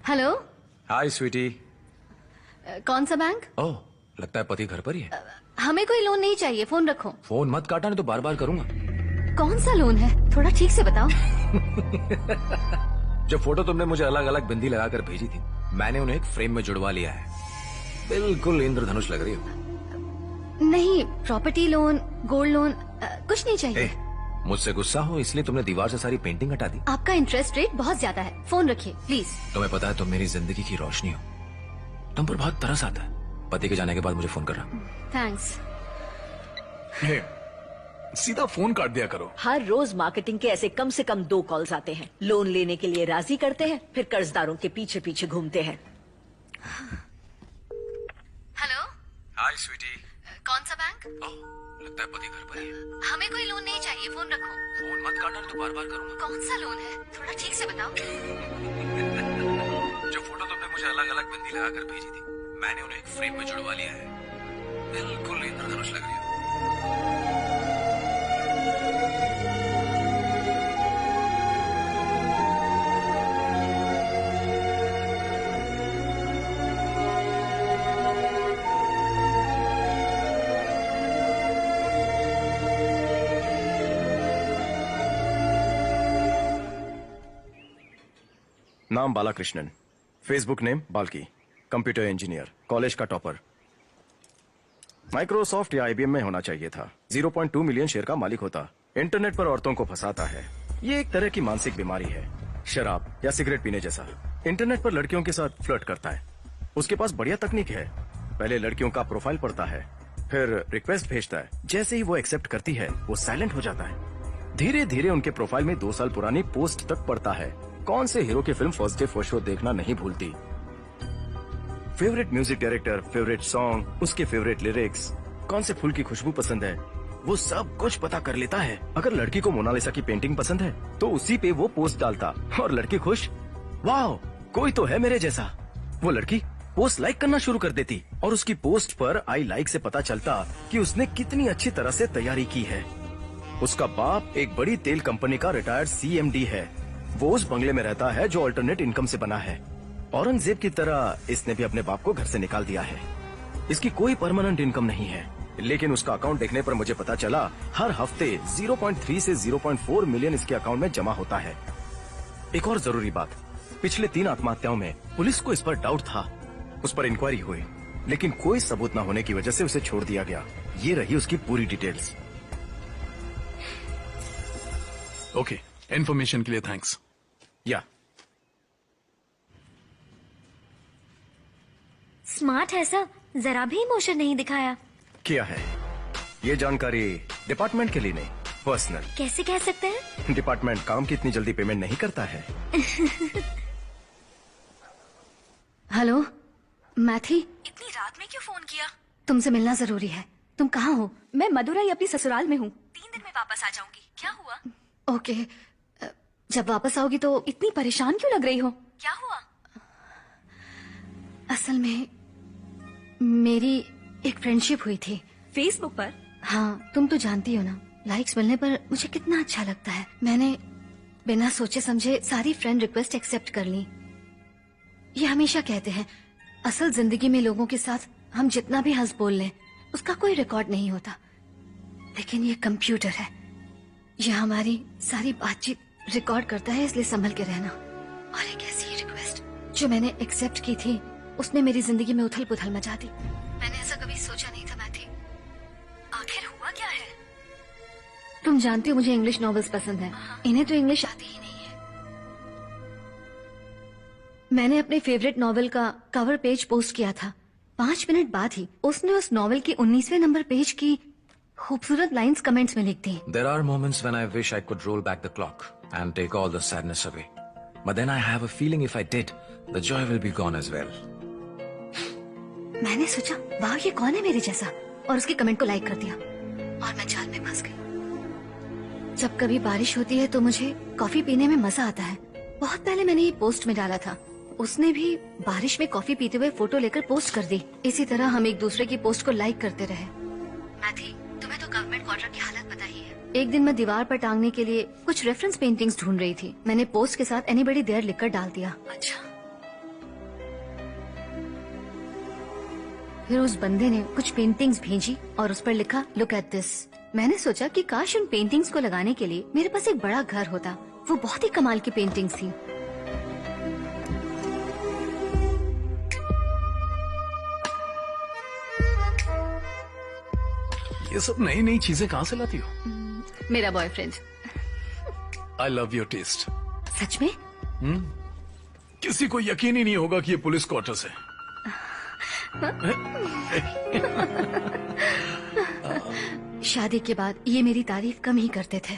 Hello. हाय स्वीटी। कौन सा bank? ओह, लगता है पति घर पर ही है। हमें कोई लोन नहीं चाहिए, फोन रखो। फोन मत काटा, नहीं तो बार बार करूंगा। कौन सा लोन है, थोड़ा ठीक से बताओ। जो फोटो तुमने मुझे अलग अलग बिंदी लगाकर भेजी थी, मैंने उन्हें एक फ्रेम में जुड़वा लिया है। बिल्कुल इंद्रधनुष लग रही हो। नहीं, प्रॉपर्टी लोन, गोल्ड लोन, कुछ नहीं चाहिए। मुझसे गुस्सा हो इसलिए तुमने दीवार से सारी पेंटिंग हटा दी। आपका इंटरेस्ट रेट बहुत ज्यादा है, फोन रखिए प्लीज। तुम्हें पता है तुम मेरी जिंदगी की रोशनी हो, तुम पर बहुत तरस आता है। पति के जाने के बाद मुझे फोन कर रहा। थैंक्स। सीधा फोन काट दिया करो। हर रोज मार्केटिंग के ऐसे कम से कम 2 कॉल्स आते हैं। लोन लेने के लिए राजी करते हैं, फिर कर्जदारों के पीछे पीछे घूमते हैं। हेलो। हाय स्वीटी। कौन सा बैंक? ओह, लगता है पति घर पर ही है। हमें कोई लोन नहीं चाहिए, फोन रखो। फोन मत काटना, नहीं तो बार बार करूंगा। कौन सा लोन है, थोड़ा ठीक से बताओ। जो फोटो तुमने मुझे अलग अलग बिंदी लगाकर भेजी थी, मैंने उन्हें एक फ्रेम में जुड़वा लिया है। बिल्कुल इंद्रधनुष लग रही हो। नाम Balakrishnan, Facebook name Balki, computer engineer, college का टॉपर। माइक्रोसॉफ्ट या आईबीएम में होना चाहिए था। 0.2 मिलियन शेयर का मालिक होता। इंटरनेट पर औरतों को फंसाता है। ये एक तरह की मानसिक बीमारी है, शराब या सिगरेट पीने जैसा। इंटरनेट पर लड़कियों के साथ फ्लर्ट करता है। उसके पास बढ़िया तकनीक है। पहले लड़कियों का प्रोफाइल पढ़ता है, फिर रिक्वेस्ट भेजता है। जैसे ही वो एक्सेप्ट करती है, वो साइलेंट हो जाता है। धीरे धीरे उनके प्रोफाइल में 2 साल पुरानी पोस्ट तक पड़ता है। कौन से हीरो की film first day first show देखना नहीं भूलती। Favourite music director, favourite song, उसके फेवरेट लिरिक्स, कौन से फूल की खुशबू पसंद है, वो सब कुछ पता कर लेता है। अगर लड़की को मोनालिसा की पेंटिंग पसंद है तो उसी पे वो पोस्ट डालता और लड़की खुश, वाह कोई तो है मेरे जैसा। वो लड़की पोस्ट लाइक करना शुरू कर देती और उसकी पोस्ट पर आई लाइक से पता चलता कि उसने कितनी अच्छी तरह से तैयारी की है। उसका बाप एक बड़ी तेल कंपनी का रिटायर्ड सीएमडी है। वो उस बंगले में रहता है जो अल्टरनेट इनकम से बना है। औरंगजेब की तरह इसने भी अपने बाप को घर से निकाल दिया है। इसकी कोई परमानेंट इनकम नहीं है, लेकिन उसका अकाउंट देखने पर मुझे पता चला हर हफ्ते 0.3 से 0.4 मिलियन इसके अकाउंट में जमा होता है। एक और जरूरी बात, पिछले 3 आत्महत्याओं में पुलिस को इस पर डाउट था। उस पर इंक्वायरी हुई, लेकिन कोई सबूत न होने की वजह से उसे छोड़ दिया गया। ये रही उसकी पूरी डिटेल्स। ओके, इन्फॉर्मेशन के लिए थैंक्स। या स्मार्ट है सर, जरा भी इमोशन नहीं दिखाया। क्या है ये जानकारी डिपार्टमेंट के लिए नहीं, पर्सनल। कैसे कह सकते हैं? डिपार्टमेंट काम की इतनी जल्दी पेमेंट नहीं करता है। हेलो, मैं थी। इतनी रात में क्यों फोन किया? तुमसे मिलना जरूरी है। तुम कहाँ हो? मैं मदुरई अपनी ससुराल में हूँ। 3 दिन में वापस आ जाऊंगी। क्या हुआ? ओके, जब वापस आओगी तो। इतनी परेशान क्यों लग रही हो? क्या हुआ? असल में मेरी एक फ्रेंडशिप हुई थी फेसबुक पर। हाँ, तुम तो जानती हो ना, लाइक्स मिलने पर मुझे कितना अच्छा लगता है। मैंने बिना सोचे समझे सारी फ्रेंड रिक्वेस्ट एक्सेप्ट कर ली। ये हमेशा कहते हैं असल जिंदगी में लोगों के साथ हम जितना भी हंस बोल लें उसका कोई रिकॉर्ड नहीं होता, लेकिन ये कंप्यूटर है, ये हमारी सारी बातचीत रिकॉर्ड करता है, इसलिए संभल के रहना। और एक ऐसी रिक्वेस्ट जो मैंने एक्सेप्ट की थी उसने मेरी जिंदगी में उथल पुथल मचा दी। मैंने ऐसा कभी सोचा नहीं था मैथी। आखिर हुआ क्या है? तुम जानती हो मुझे इंग्लिश नॉवेल्स पसंद है। इन्हें तो इंग्लिश आती ही नहीं है। मैंने अपने फेवरेट नॉवेल का कवर पेज पोस्ट किया था। 5 मिनट बाद ही उसने उस नॉवेल की 19वें नंबर पेज की खूबसूरत लाइंस कमेंट्स में लिख दी। There are moments when I wish I could roll back the clock and take all the sadness away. But then I have a feeling if I did, the joy will be gone as well. मैंने सोचा वाह ये कौन है मेरे जैसा, और उसके कमेंट को लाइक कर दिया और मैं जाल में फंस गई। जब कभी बारिश होती है तो मुझे कॉफी पीने में मजा आता है। बहुत पहले मैंने ये पोस्ट में डाला था। उसने भी बारिश में कॉफी पीते हुए फोटो लेकर पोस्ट कर दी। इसी तरह हम एक दूसरे की पोस्ट को लाइक करते रहे। मैथी, तुम्हें तो गवर्नमेंट क्वार्टर की हालत पता ही है। एक दिन मैं दीवार पर टांगने के लिए कुछ रेफरेंस पेंटिंग्स ढूंढ रही थी। मैंने पोस्ट के साथ एनीबडी देयर लिखकर डाल दिया। अच्छा, फिर उस बंदे ने कुछ पेंटिंग्स भेजी और उस पर लिखा लुक एट दिस। मैंने सोचा कि काश उन पेंटिंग्स को लगाने के लिए मेरे पास एक बड़ा घर होता। वो बहुत ही कमाल की पेंटिंग्स थी। ये सब नई नई चीजें कहाँ से लाती हो? मेरा boyfriend. I love your taste. सच में? किसी को यकीन ही नहीं होगा कि ये पुलिस क्वार्टर्स है। शादी के बाद ये मेरी तारीफ कम ही करते थे।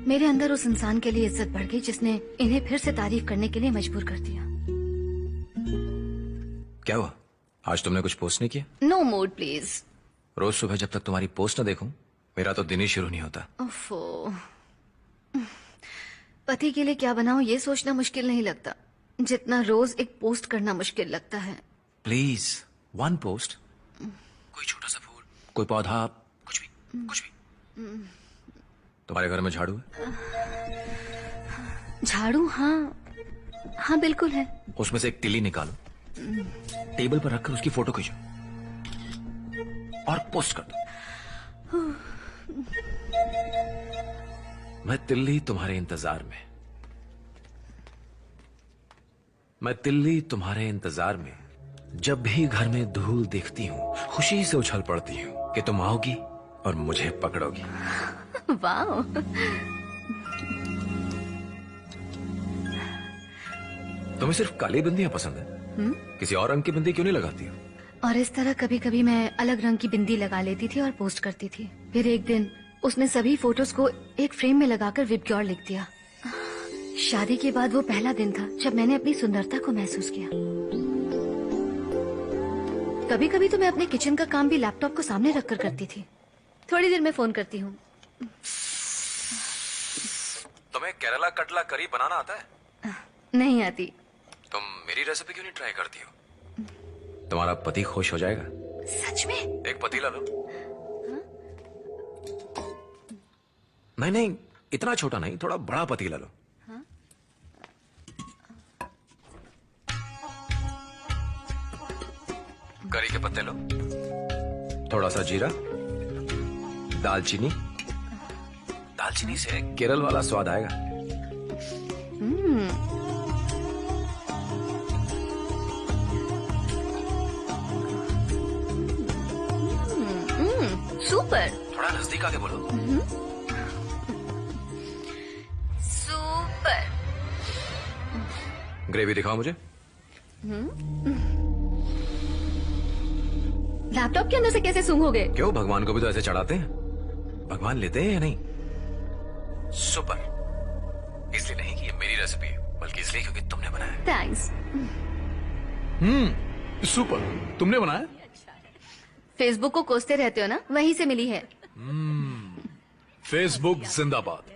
मेरे अंदर उस इंसान के लिए इज्जत बढ़ गई जिसने इन्हें फिर से तारीफ करने के लिए मजबूर कर दिया। क्या हुआ? आज तुमने कुछ पोस्ट नहीं किया? No mood please. रोज सुबह जब तक तुम्हारी पोस्ट न देखूं, मेरा तो दिन ही शुरू नहीं होता। ओफो। पति के लिए क्या बनाऊं ये सोचना मुश्किल नहीं लगता जितना रोज एक पोस्ट करना मुश्किल लगता है। Please, one post. कोई छोटा सा फूल, कोई पौधा, कुछ भी, कुछ भी। तुम्हारे घर में झाड़ू है? झाड़ू? हाँ हाँ बिल्कुल है। उसमें से एक तिल्ली निकालो, टेबल पर रखकर उसकी फोटो खींचो और पोस्ट कर दो। मैं तिल्ली तुम्हारे इंतजार में, मैं तिल्ली तुम्हारे इंतजार में। जब भी घर में धूल देखती हूँ, खुशी से उछल पड़ती हूँ कि तुम आओगी और मुझे पकड़ोगी। वाह। तुम्हें सिर्फ काली बिंदियां पसंद है? किसी और रंग की बिंदी क्यों नहीं लगाती हो? और इस तरह कभी कभी मैं अलग रंग की बिंदी लगा लेती थी और पोस्ट करती थी। फिर एक दिन उसने सभी फोटोज को एक फ्रेम में लगाकर विबग्योर लिख दिया। शादी के बाद वो पहला दिन था जब मैंने अपनी सुंदरता को महसूस किया। कभी कभी तो मैं अपने किचन का काम भी लैपटॉप को सामने रखकर करती थी। थोड़ी देर में फोन करती हूँ। तुम्हें केरला कटला करी बनाना आता है? नहीं आती। तुम मेरी रेसिपी क्यों नहीं ट्राई करती हो? तुम्हारा पति खुश हो जाएगा। सच में? एक पतीला लो। नहीं नहीं, इतना छोटा नहीं, थोड़ा बड़ा पतीला लो। करी के पत्ते लो, थोड़ा सा जीरा, दालचीनी। दालचीनी से केरल वाला स्वाद आएगा। सुपर। थोड़ा नजदीक आके बोलो। सुपर। ग्रेवी दिखाओ मुझे। लैपटॉप के अंदर से कैसे सूंघोगे? क्यों, भगवान को भी तो ऐसे चढ़ाते हैं। भगवान लेते हैं या नहीं? सुपर। इसलिए नहीं कि ये मेरी रेसिपी है, बल्कि इसलिए क्योंकि तुमने बनाया। थैंक्स। सुपर। तुमने बनाया? फेसबुक को कोसते रहते हो ना, वहीं से मिली है। फेसबुक जिंदाबाद।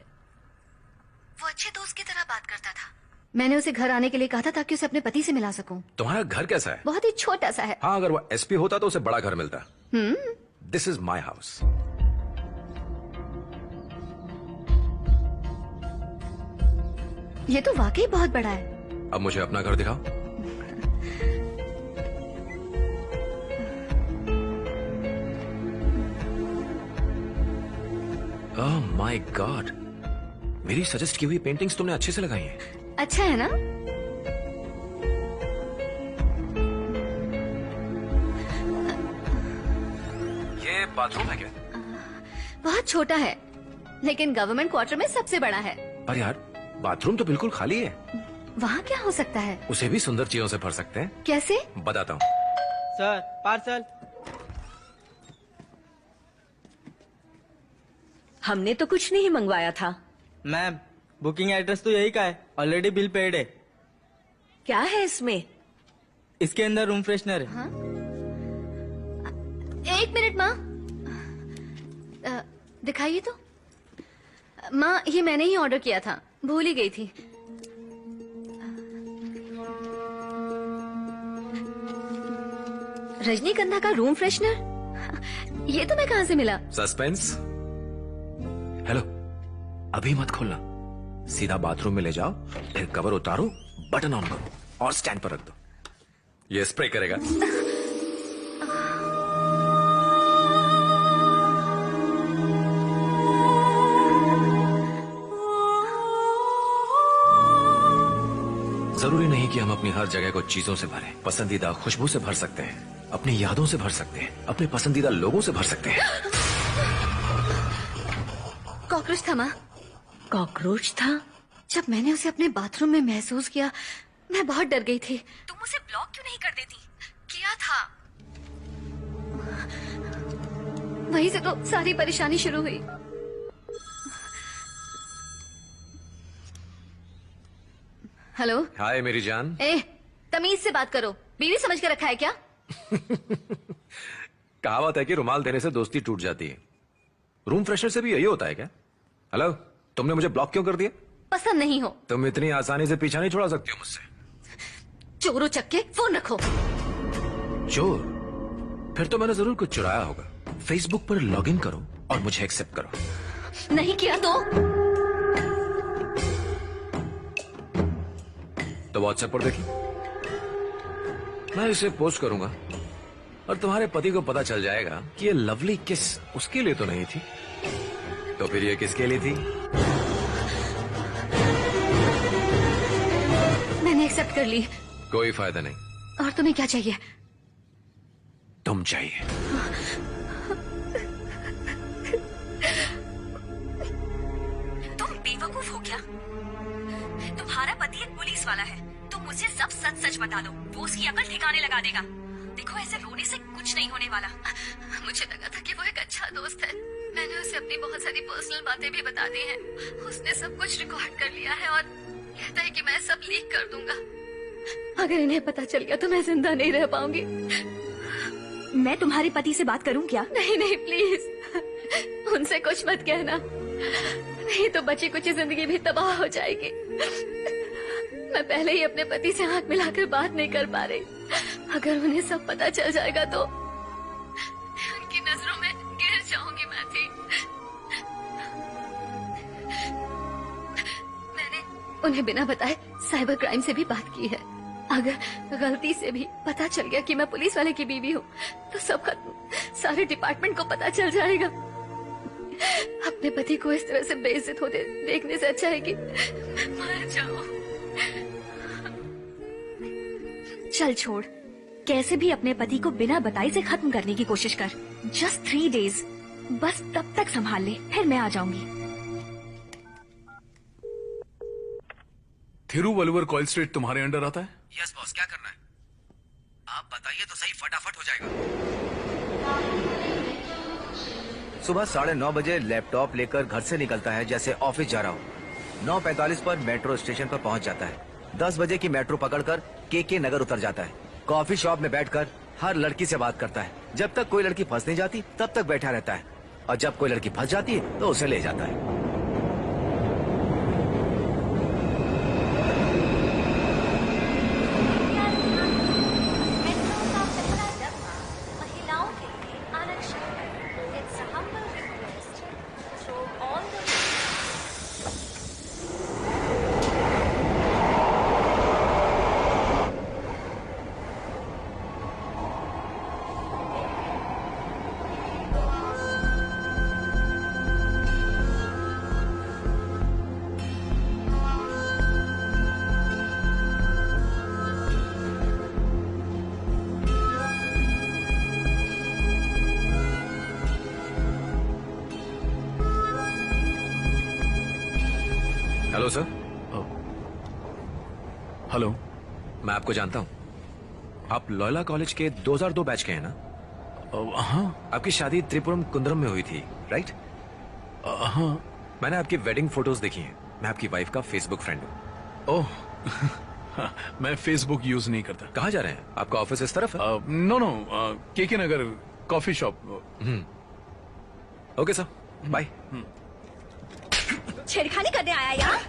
वो अच्छे दोस्त की तरह बात करता था। मैंने उसे घर आने के लिए कहा था ताकि उसे अपने पति से मिला सकूं। तुम्हारा घर कैसा है? बहुत ही छोटा सा है। हाँ, अगर वो एसपी होता तो उसे बड़ा घर मिलता। This is my house. ये तो वाकई बहुत बड़ा है। अब मुझे अपना घर दिखाओ। ओह माय गॉड, मेरी सजेस्ट की हुई पेंटिंग्स तुमने अच्छे से लगाई हैं। अच्छा है ना? ये बाथरूम है क्या? बहुत छोटा है, लेकिन गवर्नमेंट क्वार्टर में सबसे बड़ा है। पर यार, बाथरूम तो बिल्कुल खाली है। वहाँ क्या हो सकता है? उसे भी सुंदर चीजों से भर सकते हैं। कैसे? बताता हूँ। Sir, parcel. हमने तो कुछ नहीं मंगवाया था। मैम, बुकिंग एड्रेस तो यही का है। ऑलरेडी बिल पेड है। क्या है इसमें? इसके अंदर रूम फ्रेशनर है। हाँ? एक मिनट माँ, दिखाइए तो। माँ, ये मैंने ही ऑर्डर किया था, भूल ही गई थी। रजनीगंधा का रूम फ्रेशनर? ये तुम्हें कहाँ से मिला? सस्पेंस। हेलो, अभी मत खोलना, सीधा बाथरूम में ले जाओ, फिर कवर उतारो, बटन ऑन करो और स्टैंड पर रख दो। ये स्प्रे करेगा। जरूरी नहीं कि हम अपनी हर जगह को चीजों से भरें। पसंदीदा खुशबू से भर सकते हैं, अपनी यादों से भर सकते हैं, अपने पसंदीदा लोगों से भर सकते हैं। कॉकरोच था माँ। कॉकरोच था? जब मैंने उसे अपने बाथरूम में महसूस किया, मैं बहुत डर गई थी। तुम उसे ब्लॉक क्यों नहीं कर देती? किया था, वहीं से तो सारी परेशानी शुरू हुई। हेलो। हाय मेरी जान। ए, तमीज से बात करो। बीवी समझ के रखा है क्या? कहावत है कि रुमाल देने से दोस्ती टूट जाती है। रूम फ्रेशनर से भी यही होता है क्या? हेलो, तुमने मुझे ब्लॉक क्यों कर दिया? पसंद नहीं हो। तुम इतनी आसानी से पीछा नहीं छुड़ा सकती हो मुझसे। चोरों चक्के फोन रखो। चोर? फिर तो मैंने जरूर कुछ चुराया होगा। फेसबुक पर लॉगिन करो और मुझे एक्सेप्ट करो। नहीं किया तो व्हाट्सएप पर देखिए, मैं इसे पोस्ट करूंगा और तुम्हारे पति को पता चल जाएगा कि ये लवली किस उसके लिए तो नहीं थी, तो फिर ये किसके लिए थी? मैंने एक्सेप्ट कर ली। कोई फायदा नहीं। और तुम्हें क्या चाहिए? तुम चाहिए। तुम बेवकूफ हो क्या? तुम्हारा पति एक पुलिस वाला है। तुम मुझे सब सच सच बता दो, वो उसकी अकल ठिकाने लगा देगा। देखो, ऐसे रोने से कुछ नहीं होने वाला। मुझे लगा था कि वो एक अच्छा दोस्त है। मैंने उसे अपनी बहुत सारी पर्सनल बातें भी बता दी हैं। उसने सब कुछ रिकॉर्ड कर लिया है और कहता है कि मैं सब लीक कर दूंगा। अगर इन्हें पता चल गया तो मैं जिंदा नहीं रह पाऊंगी। मैं तुम्हारे पति से बात करूं क्या? नहीं नहीं, प्लीज उनसे कुछ मत कहना, नहीं तो बची कुछ जिंदगी भी तबाह हो जाएगी। मैं पहले ही अपने पति से आंख मिलाकर बात नहीं कर पा रही। अगर उन्हें सब पता चल जाएगा तो उनकी नजरों में गिर जाऊंगी मैं थी। मैंने उन्हें बिना बताए साइबर क्राइम से भी बात की है। अगर गलती से भी पता चल गया कि मैं पुलिस वाले की बीवी हूँ तो सब खत्म। सारे डिपार्टमेंट को पता चल जाएगा। अपने पति को इस तरह से बेइज्जत होते देखने से अच्छा है कि मैं मर जाऊं। चल छोड़, कैसे भी अपने पति को बिना बताए से खत्म करने की कोशिश कर। जस्ट 3 days, बस तब तक संभाल ले, फिर मैं आ जाऊंगी। थिरुवल्लुवर कॉइल स्ट्रीट तुम्हारे अंडर आता है? यस बॉस, क्या करना है? आप बताइए तो सही, फटाफट हो जाएगा। सुबह 9:30 बजे लैपटॉप लेकर घर से निकलता है जैसे ऑफिस जा रहा हूँ। 9:45 पर मेट्रो स्टेशन पर पहुँच जाता है। 10 बजे की मेट्रो पकड़कर के नगर उतर जाता है। कॉफी शॉप में बैठकर हर लड़की से बात करता है। जब तक कोई लड़की फंस नहीं जाती तब तक बैठा रहता है, और जब कोई लड़की फंस जाती है तो उसे ले जाता है। महिलाओं के लिए आरक्षण है। It's a humble request to all the hello sir. Hello. मैं आपको जानता हूँ, आप लॉयला कॉलेज के 2002 बैच के हैं ना? हाँ। आपकी शादी त्रिपुरम कुंद्रम में हुई थी, राइट? हाँ। मैंने आपकी वेडिंग फोटोज देखी हैं। मैं आपकी वाइफ का फेसबुक फ्रेंड हूँ। ओह, मैं फेसबुक यूज नहीं करता। कहाँ जा रहे हैं? आपका ऑफिस इस तरफ है? No no, K Nagar coffee shop. Okay sir, bye. छेड़खानी करने आया यार।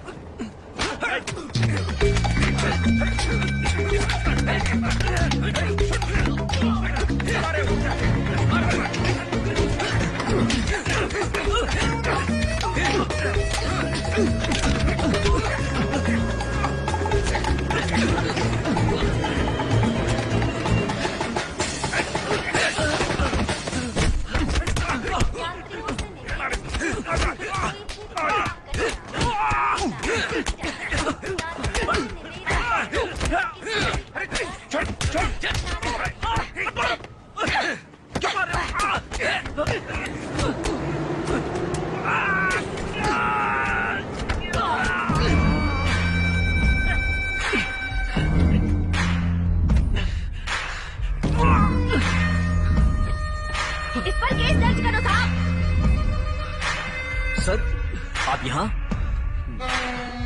आप यहाँ?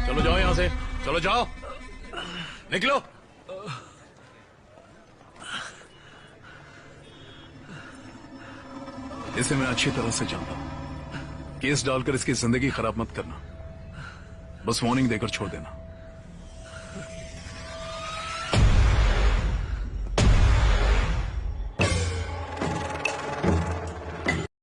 चलो जाओ यहां से, चलो जाओ, निकलो। इसे मैं अच्छी तरह से जानता हूं। केस डालकर इसकी जिंदगी खराब मत करना, बस वार्निंग देकर छोड़ देना।